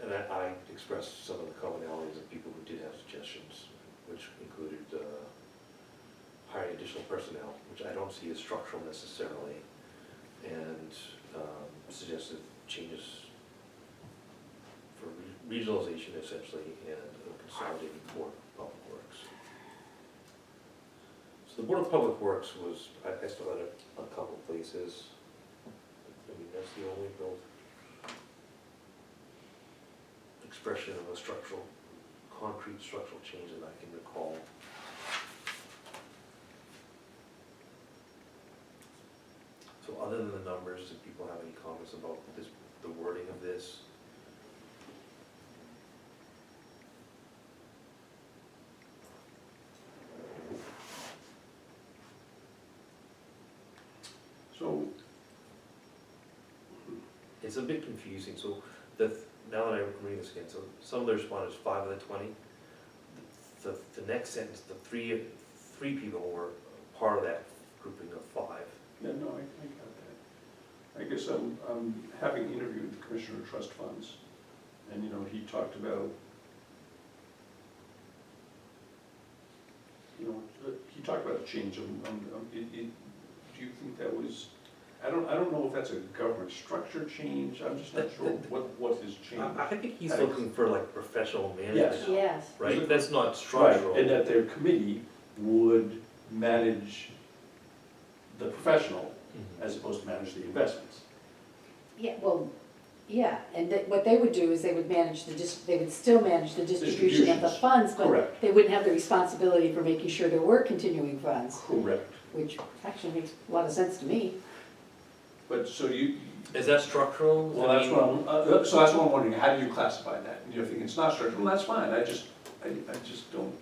and I expressed some of the commonalities of people who did have suggestions, which included hiring additional personnel, which I don't see as structural necessarily, and suggested changes for regionalization essentially and consolidating Board of Public Works. So the Board of Public Works was, I still had a couple places. I mean, that's the only real expression of a concrete structural change that I can recall. So other than the numbers, do people have any comments about this, the wording of this? So, it's a bit confusing, so now that I'm reading this again, so some of the respondents, 5 of the 20, the next sentence, the three people were part of that grouping of 5. Yeah, no, I got that. I guess I'm having interviewed the Commissioner of Trust Funds, and, you know, he talked about, you know, he talked about a change do you think that was, I don't know if that's a government structure change, I'm just not sure what has changed. I think he's looking for like professional management, Yes. right? That's not Right, structural. and that their committee would manage the professional Mhm. as opposed to manage the investments. Yeah, well, yeah, and what they would do is they would manage they would still manage the distribution of the Distributions. funds, but Correct. they wouldn't have the responsibility for making sure there were continuing funds, Correct. which actually makes a lot of sense to me. But so you, Is that structural? well, that's what so that's what I'm wondering, how do you classify that? You're thinking it's not structural, well, that's fine, I just don't.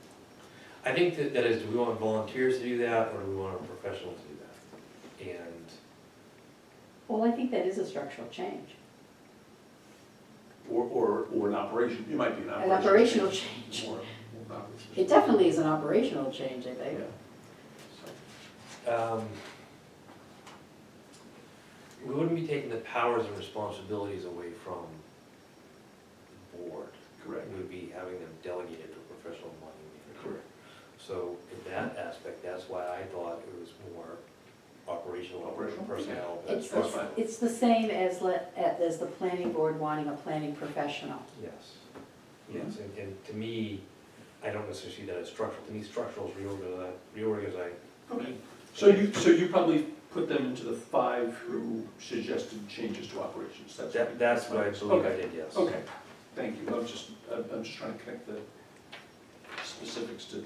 I think that is, do we want volunteers to do that, or do we want a professional to do that? And, Well, I think that is a structural change. Or an operation, it might be an An operational operational change. change. More an operational It definitely is an operational change, I think. Yeah. we wouldn't be taking the powers and responsibilities away from the board. Correct. We would be having them delegated to a professional money manager. Correct. So in that aspect, that's why I thought it was more operational personnel. It's, That's fine. it's the same as the planning board wanting a planning professional. Yes, yes, and to me, I don't necessarily see that as structural. To me, structural is reorganize. Okay. So you probably put them into the 5 who suggested changes to operations, That's what I believe I did, yes. Okay, thank you, I'm just trying to connect the specifics to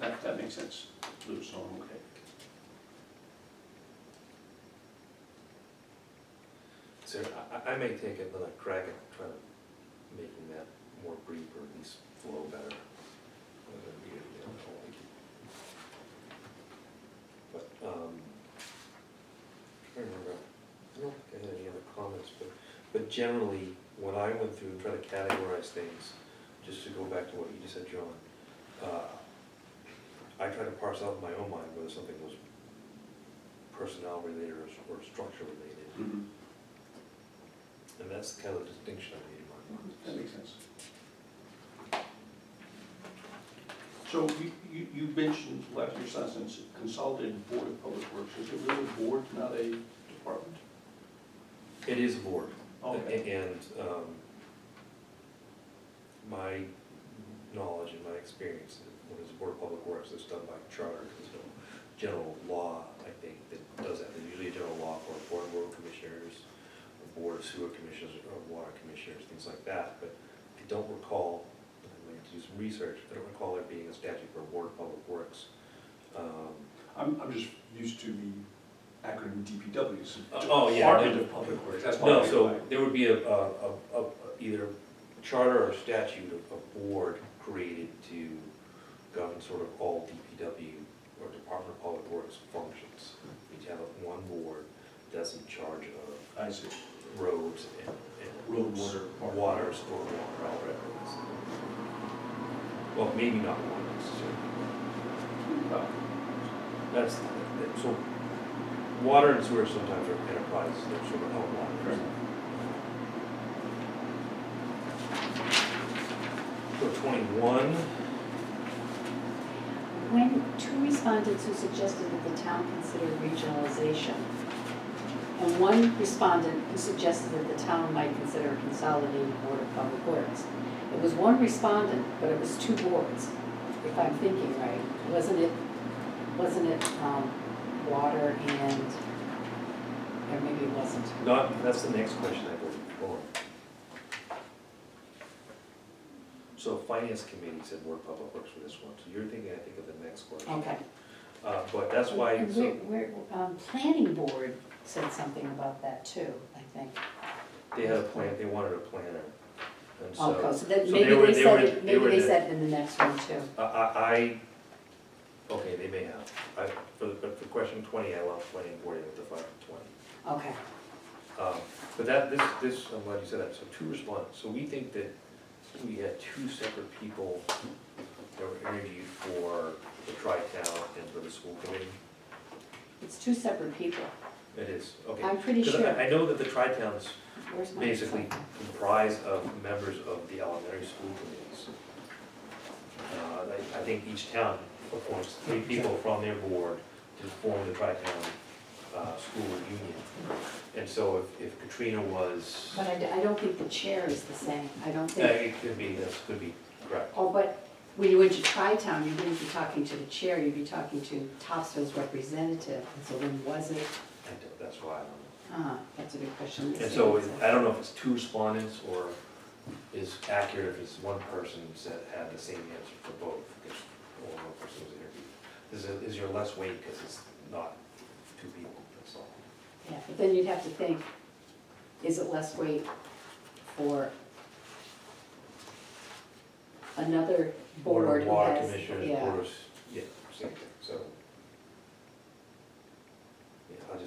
that makes sense, Lou, so I'm okay. So I may take another crack at trying to making that more brief or at least flow better. But, I don't remember, I don't think I had any other comments, but generally, when I went through and tried to categorize things, just to go back to what you just said, John, I tried to parse out in my own mind whether something was personnel related or structure related. Mm-hmm. And that's kind of the distinction I made in my mind. That makes sense. So you mentioned last your sentence, Consolidated Board of Public Works, is it really a board, not a department? It is a board. Okay. And my knowledge and my experience, when it's a Board of Public Works, it's done by charter. There's no general law, I think, that does that. There's usually a general law for a Board of Road Commissioners, a Board of Sewer Commissioners, or Water Commissioners, things like that. But I don't recall, I'm going to do some research, I don't recall there being a statute for a Board of Public Works. I'm just used to the acronym DPWs. Oh, yeah. Department of Public Works, that's why. No, so there would be either a charter or statute of a board created to govern sort of all DPW or Department of Public Works functions. You'd have one board that's in charge of I see. roads and Roads. water, stormwater, all that. Well, maybe not one necessarily. Well, That's, so water and sewer sometimes are enterprises, they're sort of outlined. So 21, When 2 respondents who suggested that the town consider regionalization, and 1 respondent who suggested that the town might consider a consolidated board of public works. It was 1 respondent, but it was 2 boards, if I'm thinking right. Wasn't it water and, or maybe it wasn't. that's the next question I voted for. So Finance Committee said Board of Public Works for this one, so you're thinking, I think, of the next question. Okay. But that's why, And so planning board said something about that too, I think. they had a plan, they wanted a planner. And Okay, so, so that, so maybe they were- they they said were- it, they were maybe they the- said it in the next one too. okay, they may have. But for question 20, I left planning board in with the 5 to 20. Okay, But this, I'm glad you said that, so 2 respondents, so we think that we had 2 separate people that were interviewed for the tri-town and for the school committee. It's 2 separate people. It is, okay. I'm pretty 'Cause sure. I know that the tri-towns Where's my? basically comprise of members of the elementary school committees. I think each town appoints 3 people from their board to form the tri-town school union. And so if Katrina was, But I don't think the chair is the same. I don't think. it could be, that could be correct. Oh, but when you went to Tri-Town, you wouldn't be talking to the chair, you'd be talking to Topsfield's representative. And so then was it? That's why I don't know. That's a good question. And so I don't know if it's 2 respondents or is accurate if it's one person that had the same answer for both, because only one person was interviewed. Is there less weight because it's not 2 people, that's all. Yeah, but then you'd have to think, is it less weight for another board who Water has? commissioners, Yeah. board of, yeah, same thing, so. Yeah, I'm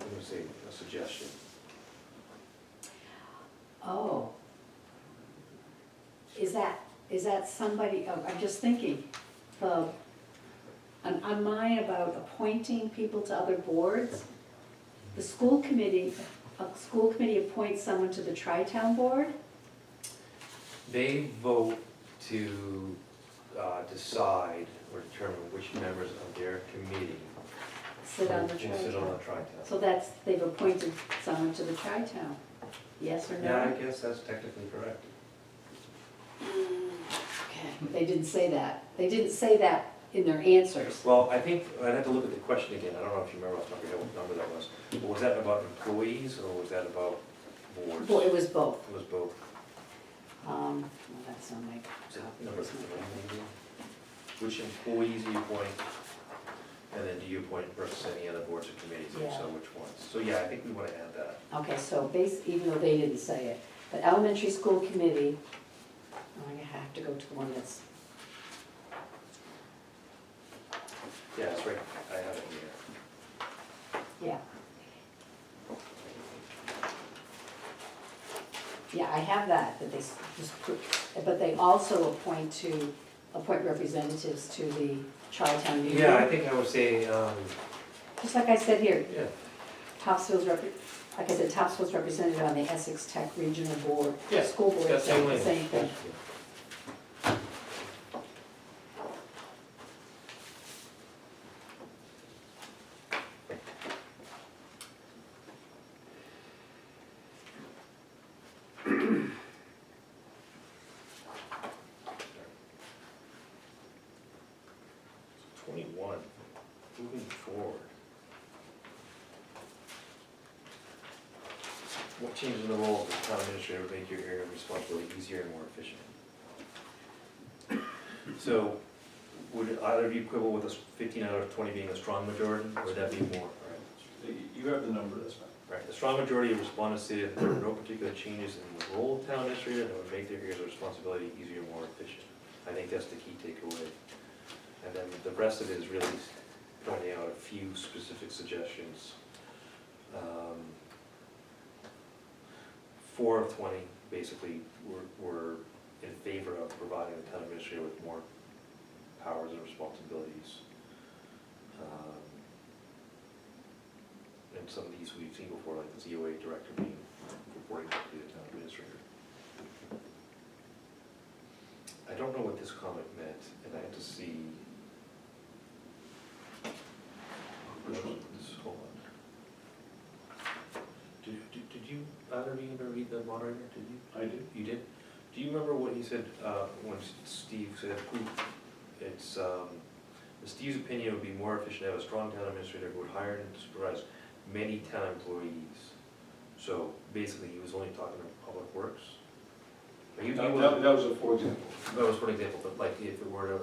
gonna say a suggestion. Oh. Is that somebody, oh, I'm just thinking, on mine about appointing people to other boards, the school committee, a school committee appoints someone to the tri-town board? They vote to decide or determine which members of their committee Sit on the will sit on tri-town. the tri-town. So they've appointed someone to the tri-town, yes or no? Yeah, I guess that's technically correct. Okay, they didn't say that. They didn't say that in their answers. Well, I think, I'd have to look at the question again, I don't know if you remember off the top of your head what number that was. But was that about employees or was that about boards? Well, it was both. It was both. Well, that's on my Is it copy. number 3 maybe? Which employees do you appoint? And then do you appoint versus any other boards or committees, and Yeah. so which ones? So yeah, I think we want to add that. Okay, so even though they didn't say it, but elementary school committee, I have to go to the one that's, Yeah, that's right, I have it here. yeah. Yeah, I have that they just put, but they also appoint representatives to the tri-town union. Yeah, I think I would say, Just like I said here, yeah, Topsfield's like I said, Topsfield's represented on the Essex Tech Regional Board. Yeah, School board, it's got same language. same thing. So 21, moving forward. What changes in the role of the town administrator would make your area of responsibility easier and more efficient? So, would either of you quibble with a 15 out of 20 being a strong majority, or would that be more? You have the number, that's fine. Right, the strong majority of respondents stated that there were no particular changes in the role of town administrator that would make their areas of responsibility easier and more efficient. I think that's the key takeaway. And then the rest of it is really pointing out a few specific suggestions. 4 of 20 basically were in favor of providing the town administrator with more powers and responsibilities. And some of these we've seen before, like the ZOA director being reporting to the town administrator. I don't know what this comment meant, and I have to see. Hold on. Did you, either of you ever read the moderator, did you? I did. You did? Do you remember what he said, when Steve said, it's, in Steve's opinion, it would be more efficient to have a strong town administrator who would hire and supervise many town employees. So basically, he was only talking about public works. Are you- That was a for example. That was one example, but like if it were to,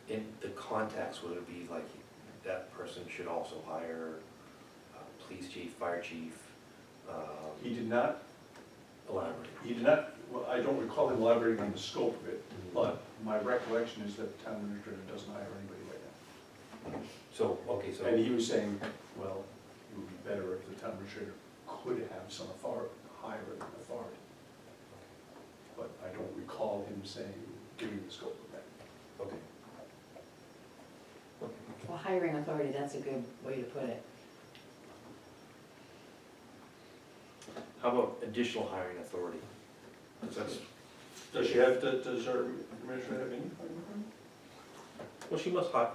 in the context, would it be like that person should also hire police chief, fire chief, He did not, elaborate? well, I don't recall him elaborating on the scope of it, but my recollection is that the town administrator doesn't hire anybody right now. So, okay, so. And he was saying, well, it would be better if the town administrator could have some hiring authority. But I don't recall him saying, give me the scope of that. Okay. Well, hiring authority, that's a good way to put it. How about additional hiring authority? 'Cause that's, Does she have, does our administrator have any? well, she must hire,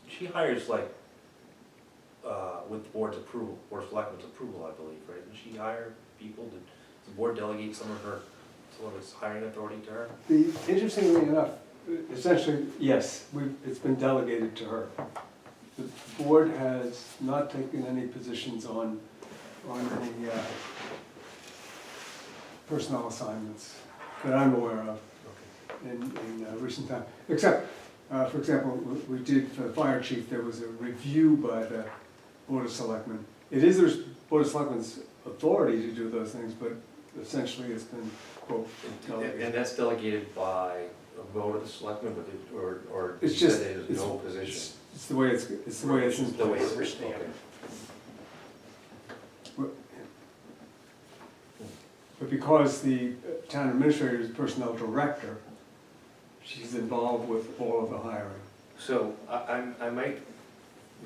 she hires like, with the board's approval, board of selectmen's approval, I believe, right? Does she hire people? Does the board delegate some of its hiring authority to her? Interestingly enough, essentially, yes, it's been delegated to her. The board has not taken any positions on any personnel assignments that I'm aware of in recent time. Except, for example, we did, for the fire chief, there was a review by the Board of Selectmen. It is the Board of Selectmen's authority to do those things, but essentially it's been, quote, delegated. And that's delegated by a vote of the selectmen, but or It's you just- said there's no position? It's the way it's in It's the way place. it's written, okay. But because the town administrator is personnel director, she's involved with all of the hiring. So I might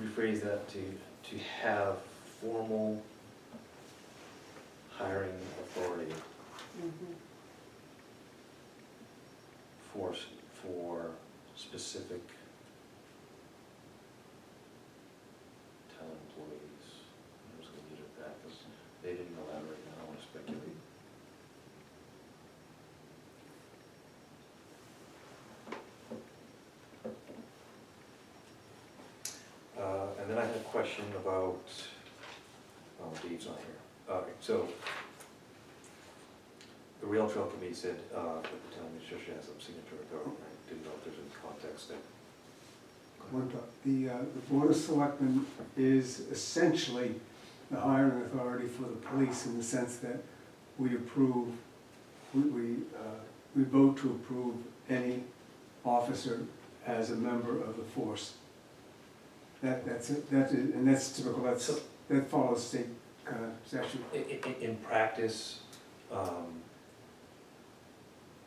rephrase that to have formal hiring authority for specific town employees. I'm just gonna leave it at that, because they didn't elaborate, and I don't wanna speculate. And then I had a question about, oh, Dave's not here. All right, so the rail trail committee said that the town administration has some signature authority. I didn't know if there's any context there. One thought, the Board of Selectmen is essentially the hiring authority for the police in the sense that we approve, we vote to approve any officer as a member of the force. That's it, and that's typical, that follows state kind of statute. In practice,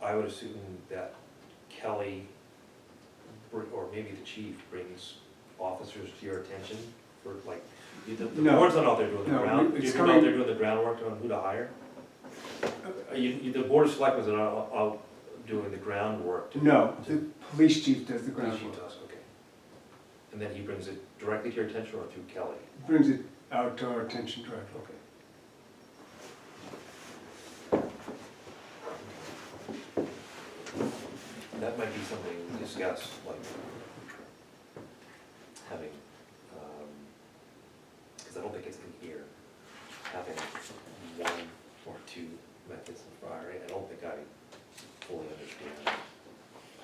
I would assume that Kelly, or maybe the chief, brings officers to your attention for like, the No. board's not out there doing the No, ground, it's you're not out coming- there doing the groundwork on who to hire? The board of selectmen is not out doing the groundwork. No, the police chief does the Police chief groundwork, does, okay. And then he brings it directly to your attention or through Kelly? brings it out to our attention directly. Okay. That might be something we discuss, like having, because I don't think it's in here, having one or two methods of hiring. I don't think I fully understand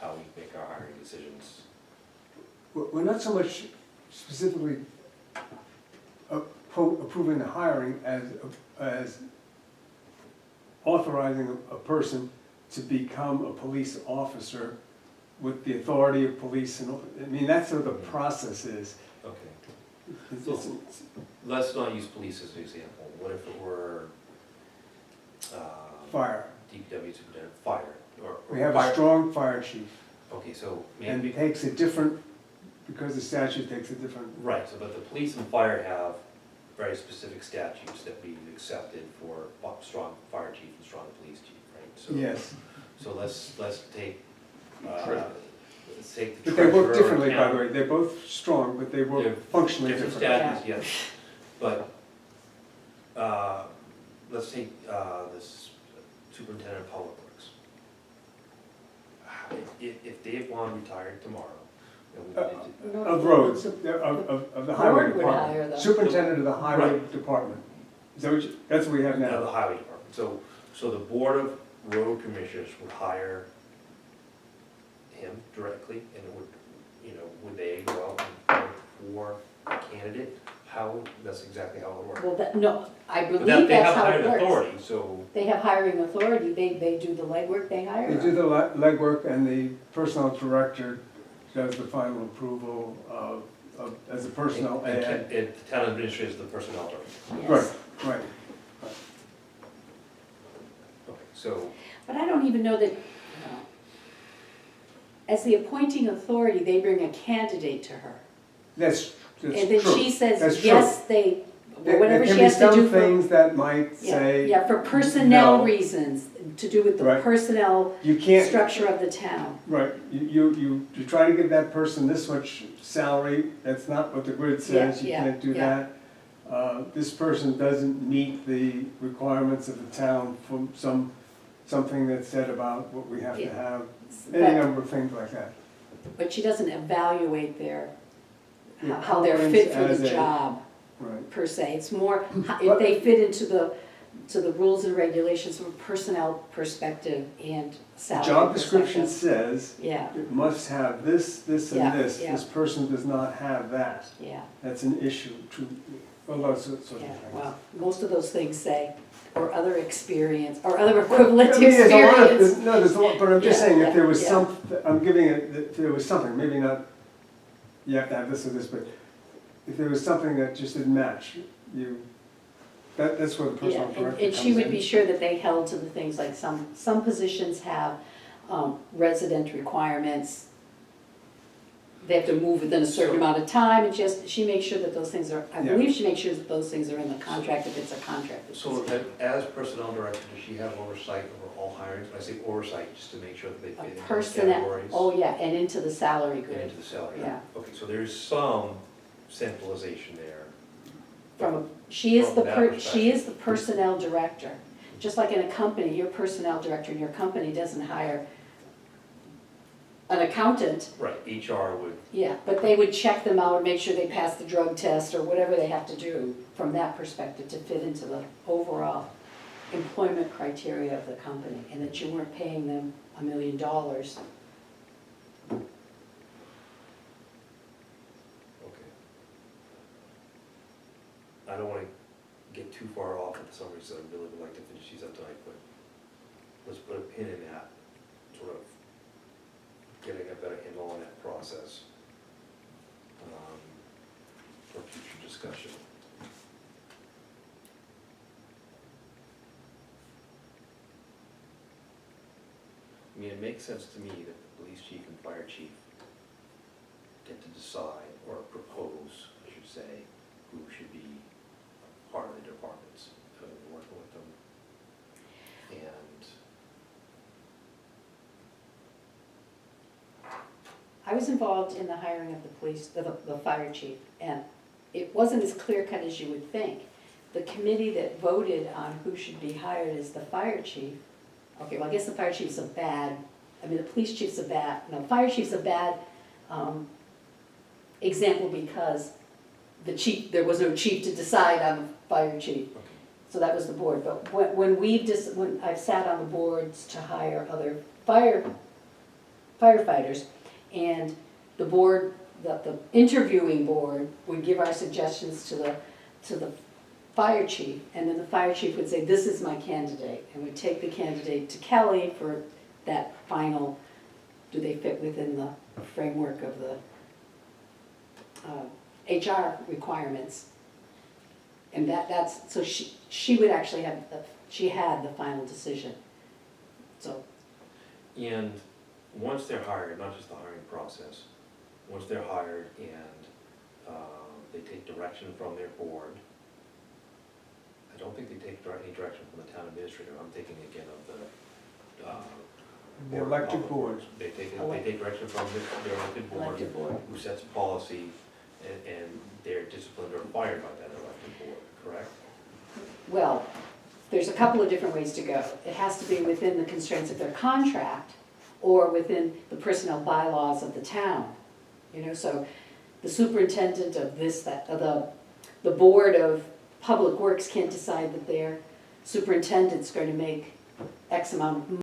how we make our hiring decisions. We're not so much specifically approving the hiring as authorizing a person to become a police officer with the authority of police, and, I mean, that's what the process is. Okay. It's- Let's not use police as an example. What if it were Fire, DPW superintendent, fire, or? we have a fire- strong fire chief, Okay, so and maybe, it takes a different, because the statute takes a different, right, so but the police and fire have very specific statutes that we accepted for strong fire chief and strong police chief, right? So- yes. So let's take, Treasurer. let's take the But they treasurer. work differently, by the accountant. way, they're both strong, but they They're work functionally Different different. statutes, yes, but, let's take, this superintendent of public works. If Dave Wan retired tomorrow, then we needed to. Of roads, of the highway Board would hire department, them. superintendent of the highway Right. department. Is that what you, that's what we have Now, the now? highway department, so the board of road commissioners would hire him directly, and it would, would they go out and vote for a candidate? How, that's exactly how it would work. Well, that, no, I But believe they that's have how it hiring works. authority, so, They have hiring authority, they do the legwork, they hire They do them. the legwork, and the personnel director does the final approval of as a personnel And ad. the town administrator is the personnel director. Yes. Right. Okay, so, But I don't even know that, as the appointing authority, they bring a candidate to her. That's true. And then she That's says, true. yes, whatever she has to There can do be some for. things that might Yeah, say, yeah, for personnel no. reasons, to do with the Right. personnel you can't, structure of the town. right, you try to give that person this much salary, that's not what the grid says, you Yeah, can't do yeah. that. This person doesn't meet the requirements of the town from something that's said about what we have to Yeah. have, any But, number of things like that. but she doesn't evaluate Their how they're fit for competence the as a- job, Right, per se. It's more, if they fit into the rules and regulations from a personnel perspective and the salary job description perspective. says, Yeah, it must have this, this, Yeah, and this, yeah. this person does not have that. yeah, That's an issue to, a lot of sorts of yeah. things. Well, most of those things say, or other experience, or other equivalent I mean, there's a lot of- experience. No, there's a lot, but I'm just Yeah, saying, yeah, if there was yeah. some, I'm giving it, if there was something, maybe not, you have to have this or this, but if there was something that just didn't match, that's where the Yeah, personal and- director and comes she would in. be sure that they held to the things like some positions have resident requirements. They have to move within a certain amount of time, and she makes sure that those things are, I Yeah. believe she makes sure that those things are in the contract if it's a contract. so as personnel director, does she have oversight over all hirings? When I say oversight, just to make sure that they fit into those Personnel, categories? oh yeah, and into the salary And grid. into the salary? Yeah. Okay, so there's some centralization there. She is From the that she is perspective. the personnel director. Just like in a company, your personnel director in your company doesn't hire an accountant. Right, HR would, Yeah, but they would check them out, make sure they pass the drug test or whatever they have to do from that perspective to fit into the overall employment criteria of the company, and that you weren't paying them $1 million. okay. I don't wanna get too far off at the summary, so I really would like to finish these up tonight, but let's put a pin in that, sort of getting a better handle on that process for future discussion. I mean, it makes sense to me that the police chief and fire chief get to decide, or propose, I should say, who should be part of the departments, so we're working with them. And I was involved in the hiring of the police, the fire chief, and it wasn't as clear cut as you would think. The committee that voted on who should be hired as the fire chief, okay, well, I guess the fire chief's the police chief's fire chief's a bad example because there was no chief to decide on the fire chief. okay. So that was the board, but when I've sat on the boards to hire other firefighters, and the board, the interviewing board would give our suggestions to the fire chief, and then the fire chief would say, this is my candidate, and would take the candidate to Kelly for that final, do they fit within the framework of the HR requirements? And so she would actually have, she had the final decision. So, And once they're hired, not just the hiring process, once they're hired and they take direction from their board, I don't think they take any direction from the town administrator, I'm thinking again of the. The Board of elected Public board. Works. They take direction from their elected board, who sets policy, and they're disciplined or fired by that elected board, correct? well, there's a couple of different ways to go. It has to be within the constraints of their contract, or within the personnel bylaws of the town. So the superintendent of the board of public works can't decide that their superintendent's going to make X amount of